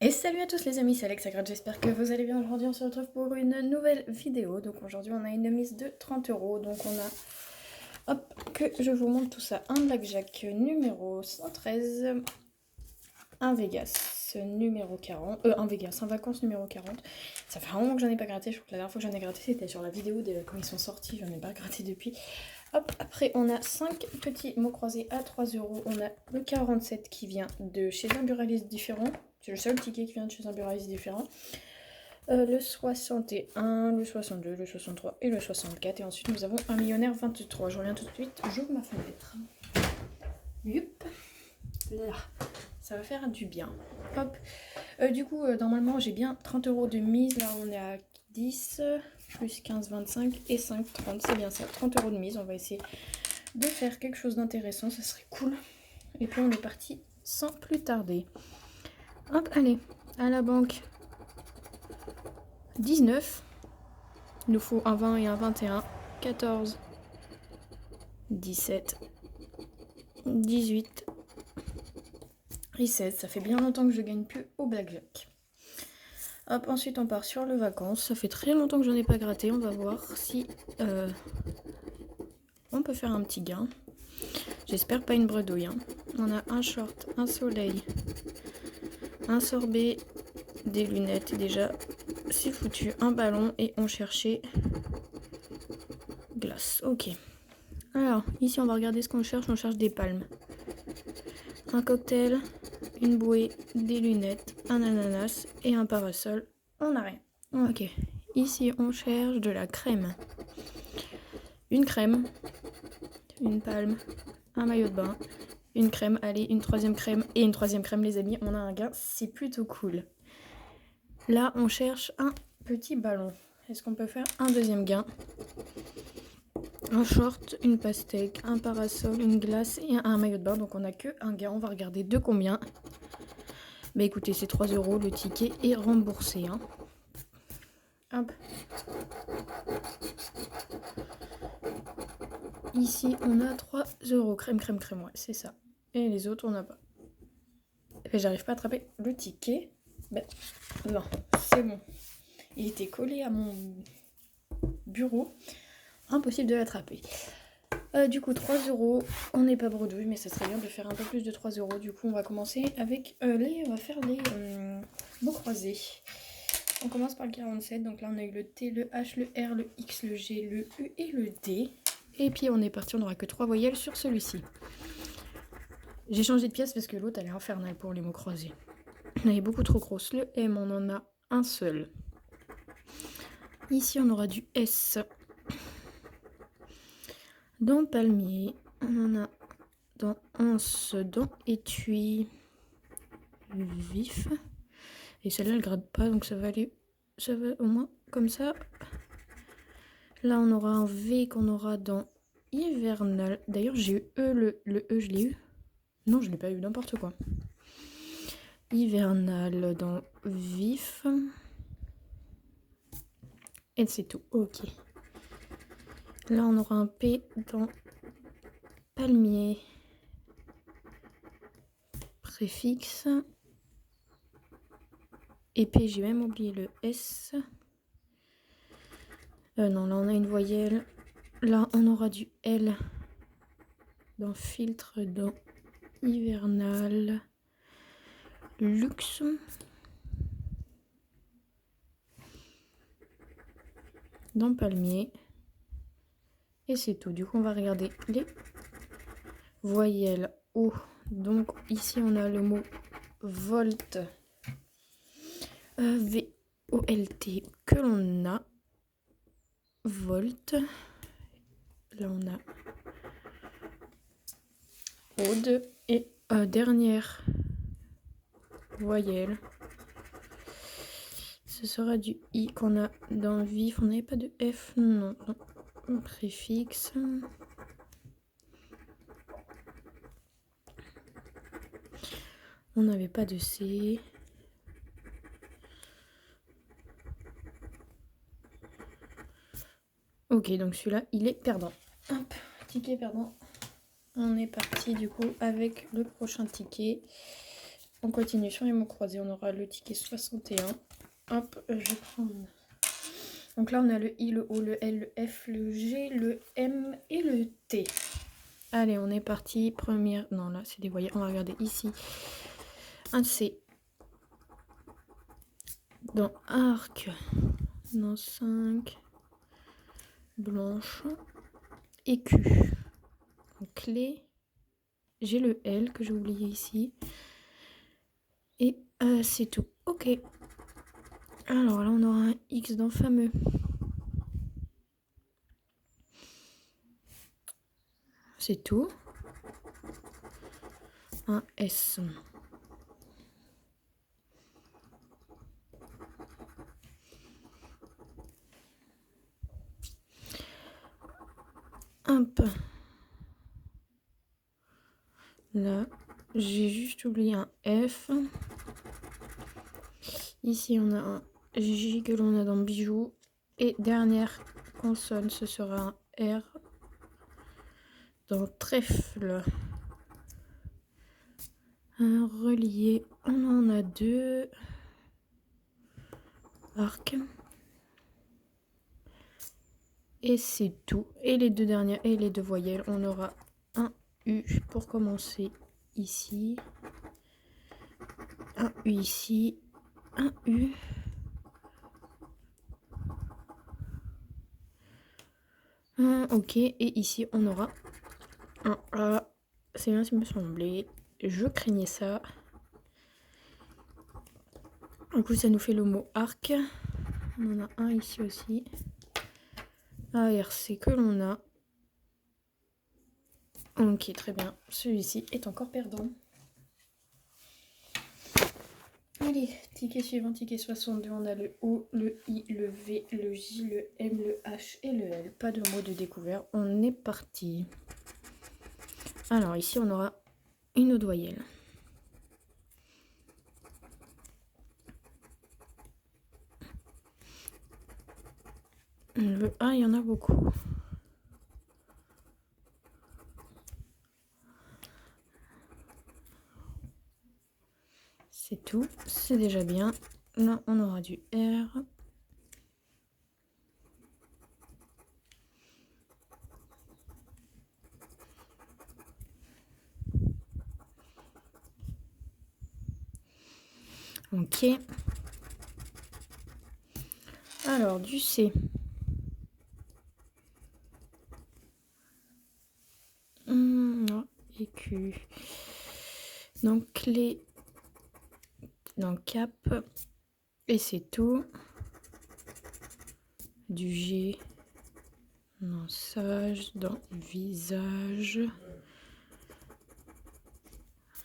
Et salut à tous les amis, c'est Alexa, j'espère que vous allez bien. Aujourd'hui on se retrouve pour une nouvelle vidéo. Donc aujourd'hui on a une mise de 30 €. Donc on a, hop, que je vous montre tout ça. Un blackjack numéro 113, un Vegas numéro 40, un Vegas, un vacances numéro 40. Ça fait un moment que j'en ai pas gratté, je crois que la dernière fois que j'en ai gratté c'était sur la vidéo quand ils sont sortis, j'en ai pas gratté depuis. Hop, après on a 5 petits mots croisés à 3 €. On a le 47 qui vient de chez un buraliste différent. C'est le seul ticket qui vient de chez un buraliste différent. Le 61, le 62, le 63 et le 64. Et ensuite nous avons un millionnaire 23. Je reviens tout de suite, j'ouvre ma fenêtre. Yup. Là, ça va faire du bien. Hop. Du coup, normalement j'ai bien 30 € de mise. Là on est à 10, plus 15, 25 et 5, 30. C'est bien ça, 30 € de mise. On va essayer de faire quelque chose d'intéressant, ça serait cool. Et puis on est parti sans plus tarder. Hop, allez, à la banque. 19. Il nous faut un 20 et un 21. 14. 17. 18. Et 16. Ça fait bien longtemps que je gagne plus au blackjack. Hop, ensuite on part sur le vacances. Ça fait très longtemps que j'en ai pas gratté. On va voir si on peut faire un petit gain. J'espère pas une bredouille. Hein. On a un short, un soleil, un sorbet, des lunettes. Et déjà, c'est foutu. Un ballon et on cherchait glace. Ok. Alors, ici on va regarder ce qu'on cherche. On cherche des palmes. Un cocktail, une bouée, des lunettes, un ananas et un parasol. On n'a rien. Ok. Ici on cherche de la crème. Une crème, une palme, un maillot de bain, une crème, allez, une troisième crème et une troisième crème les amis. On a un gain, c'est plutôt cool. Là on cherche un petit ballon. Est-ce qu'on peut faire un deuxième gain? Un short, une pastèque, un parasol, une glace et un maillot de bain. Donc on a que un gain. On va regarder de combien. Bah écoutez, c'est 3 €. Le ticket est remboursé. Hein. Hop. Ici on a 3 €. Crème, crème, crème. Ouais, c'est ça. Et les autres on n'a pas. Et j'arrive pas à attraper le ticket. Ben non, c'est bon. Il était collé à mon bureau. Impossible de l'attraper. Du coup, 3 €. On n'est pas bredouille, mais ça serait bien de faire un peu plus de 3 €. Du coup, on va commencer avec on va faire les mots croisés. On commence par le 47. Donc là, on a eu le T, le H, le R, le X, le G, le U et le D. Et puis, on est parti. On n'aura que 3 voyelles sur celui-ci. J'ai changé de pièce parce que l'autre, elle est infernale pour les mots croisés. Elle est beaucoup trop grosse. Le M, on en a un seul. Ici, on aura du S. Dans palmier, on en a dans anse, dans étui, vif. Et celle-là, elle gratte pas, donc ça va aller, ça va au moins comme ça. Là, on aura un V qu'on aura dans hivernal. D'ailleurs, j'ai eu E, le E, je l'ai eu. Non, je l'ai pas eu, n'importe quoi. Hivernal dans vif. Et c'est tout, ok. Là, on aura un P dans palmier. Préfixe. Et P, j'ai même oublié le S. Non, là, on a une voyelle. Là, on aura du L dans filtre, dans hivernal. Luxe. Dans palmier. Et c'est tout. Du coup, on va regarder les voyelles O. Donc, ici, on a le mot volt. V-O-L-T que l'on a. Volt. Là, on a Aude. Et dernière voyelle. Ce sera du I qu'on a dans vif. On n'avait pas de F. Non. Un préfixe. On n'avait pas de C. Ok, donc celui-là, il est perdant. Hop, ticket perdant. On est parti du coup avec le prochain ticket. on continue sur les mots croisés. On aura le ticket 61. Hop, je vais prendre... Donc là, on a le I, le O, le L, le F, le G, le M et le T. Allez, on est parti. Première... Non, là, c'est des voyelles. On va regarder ici. Un C. Dans arc. Dans 5. Blanche. Et Q. Donc clé. J'ai le L que j'ai oublié ici. Et c'est tout. Ok. Alors là, on aura un X dans fameux. C'est tout. Un S. Hop. Là, j'ai juste oublié un F. Ici, on a un J que l'on a dans bijoux. Et dernière consonne, ce sera un R dans trèfle. Un relié, on en a 2. Arc. Et c'est tout. Et les 2 dernières et les 2 voyelles, on aura un U pour commencer ici. Un U ici. Un U. Un OK. Et ici, on aura un A. C'est bien ce qui me semblait. Je craignais ça. Du coup, ça nous fait le mot arc. On en a un ici aussi. ARC que l'on a. Ok, très bien. Celui-ci est encore perdant. Allez, ticket suivant, ticket 62. On a le O, le I, le V, le J, le M, le H et le L. Pas de mot de découvert. On est parti. Alors, ici, on aura une autre voyelle. Le A, il y en a beaucoup. C'est tout, c'est déjà bien. Là, on aura du R. Ok. Alors, du C. Et Q. Donc, clé. Dans cap. Et c'est tout. Du G. Dans sage. Dans visage.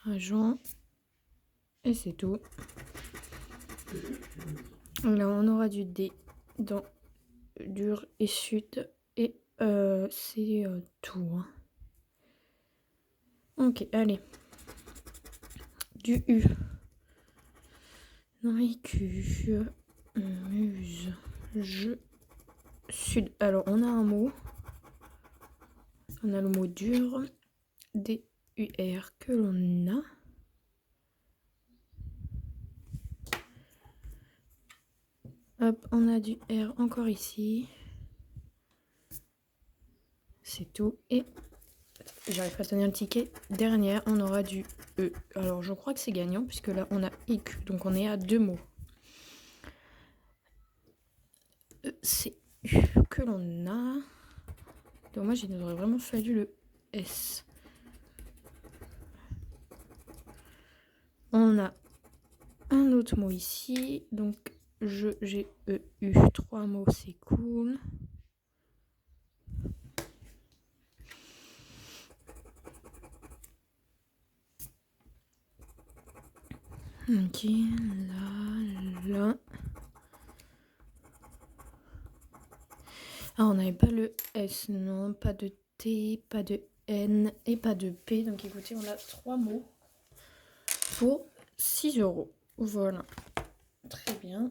Agent. Et c'est tout. Là, on aura du D dans dur et sud. Et c'est tout. Hein. Ok, allez. Du U. Dans les Q. Muse. Je. Sud. Alors, on a un mot. On a le mot dur. D-U-R que l'on a. Hop, on a du R encore ici. C'est tout. Et j'arrive pas à tenir le ticket. Dernière, on aura du E. Alors, je crois que c'est gagnant, puisque là, on a IQ. Donc, on est à 2 mots. E, c'est U que l'on a. Dommage, il nous aurait vraiment fallu le S. On a un autre mot ici. Donc, G, E, U. 3 mots, c'est cool. Ok, là. Ah, on n'avait pas le S, non, pas de T, pas de N et pas de P. Donc écoutez, on a 3 mots pour 6 €. Voilà, très bien.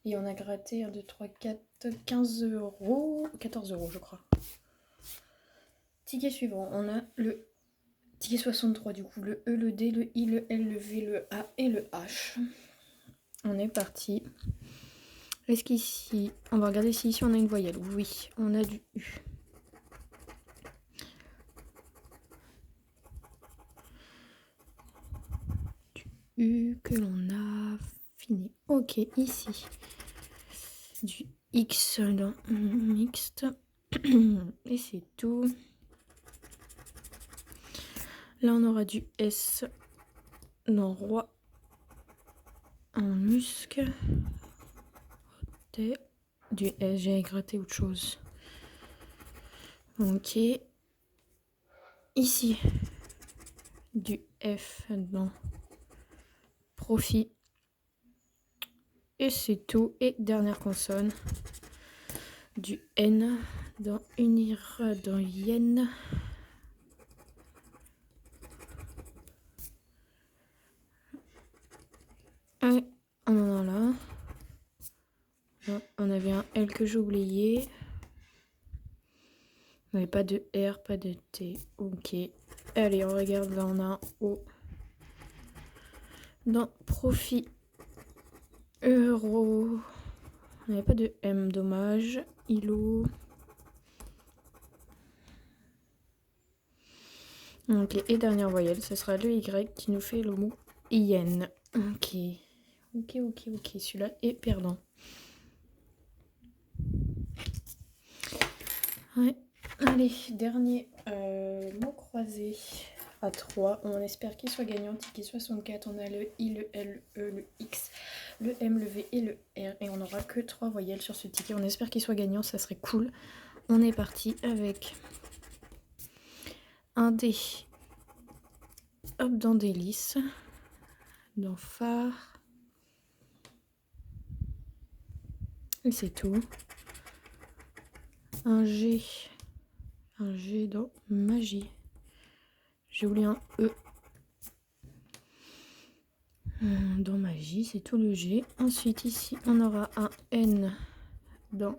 Et on a gratté 1, 2, 3, 4, 15 €, 14 € je crois. Ticket suivant, on a le Ticket 63 du coup, le E, le D, le I, le L, le V, le A et le H. On est parti. Est-ce qu'ici, on va regarder si ici on a une voyelle. Oui, on a du U. Du U que l'on a fini. Ok, ici. Du X dans mixte. Et c'est tout. Là, on aura du S dans roi en musc. Du S, j'ai gratté autre chose. Ok. Ici, du F dans profit. Et c'est tout. Et dernière consonne. Du N dans unir dans yen. Et on en a là. Là, on avait un L que j'ai oublié. Mais pas de R, pas de T. Ok. Allez, on regarde. Là, on a un O. Dans profit. Euro. On n'avait pas de M, dommage. ILO. Ok, et dernière voyelle, ce sera le Y qui nous fait le mot yen. Ok. Ok. Celui-là est perdant. Ouais. Allez, dernier mot croisé à 3. On espère qu'il soit gagnant. Ticket 64, on a le I, le L, le E, le X, le M, le V et le R. Et on n'aura que 3 voyelles sur ce ticket. On espère qu'il soit gagnant, ça serait cool. On est parti avec un D. Hop, dans délice. Dans phare. Et c'est tout. Un G dans magie. J'ai oublié un E. Dans magie, c'est tout le G. Ensuite, ici, on aura un N dans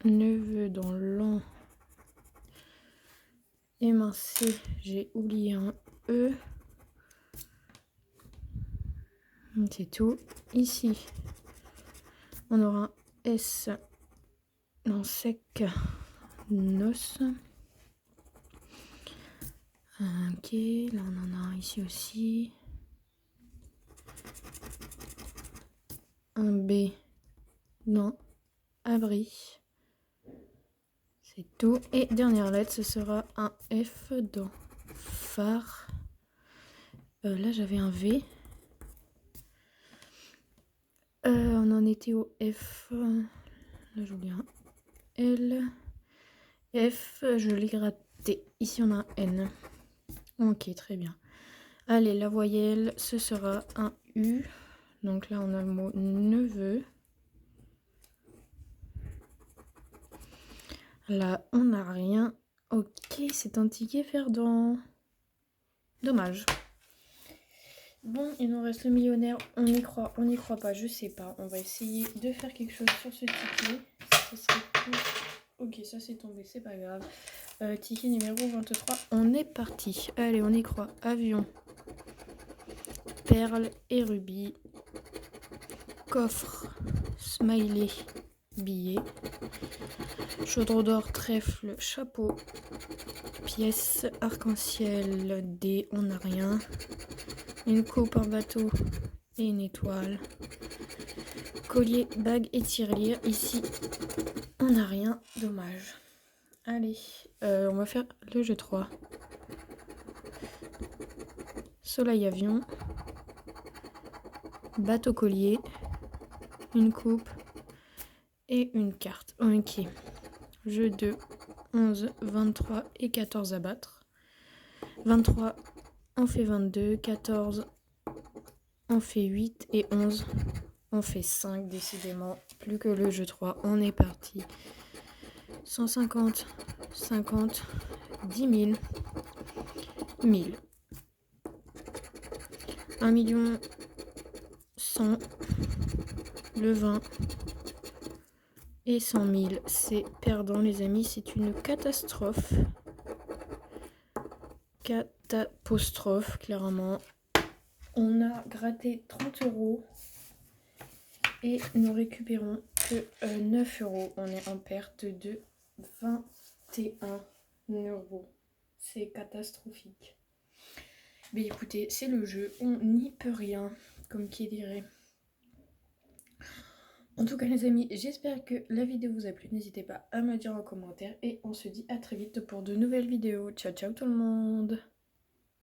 neveu, dans l'an. Émincé, j'ai oublié un E. C'est tout. Ici, on aura un S dans sec, noce. Ok, là on en a un ici aussi. Un B dans abri. C'est tout. Et dernière lettre, ce sera un F dans phare. Là j'avais un V. On en était au F. Là j'ai oublié un L. F, je l'ai gratté. Ici on a un N. Ok, très bien. Allez, la voyelle, ce sera un U. Donc là, on a le mot neveu. Là, on n'a rien. Ok, c'est un ticket perdant. Dommage. Bon, il nous reste le millionnaire. On y croit pas, je sais pas. On va essayer de faire quelque chose sur ce ticket. Ce serait cool. Ok, ça c'est tombé, c'est pas grave. Ticket numéro 23, on est parti. Allez, on y croit. Avion, perles et rubis, coffre, smiley, billet, chaudron d'or, trèfle, chapeau, pièce, arc-en-ciel, dé, on n'a rien. Une coupe, un bateau et une étoile. Collier, bague et tirelire. Ici, on n'a rien. Dommage. Allez, on va faire le jeu 3. Soleil avion. Bateau collier. Une coupe. Et une carte. Ok. Jeu 2. 11, 23 et 14 à battre. 23, on fait 22. 14, on fait 8. Et 11, on fait 5. Décidément, plus que le jeu 3. On est parti. 150, 50, 10 000, 1000. 1 million, 100, le 20 et 100 000. C'est perdant les amis, c'est une catastrophe. catastrophe, clairement. On a gratté 30 € et nous récupérons que 9 €. On est en perte de 21 €. C'est catastrophique. Mais écoutez, c'est le jeu, on n'y peut rien, comme qui dirait. En tout cas les amis, j'espère que la vidéo vous a plu. N'hésitez pas à me dire en commentaire et on se dit à très vite pour de nouvelles vidéos. Ciao ciao tout le monde.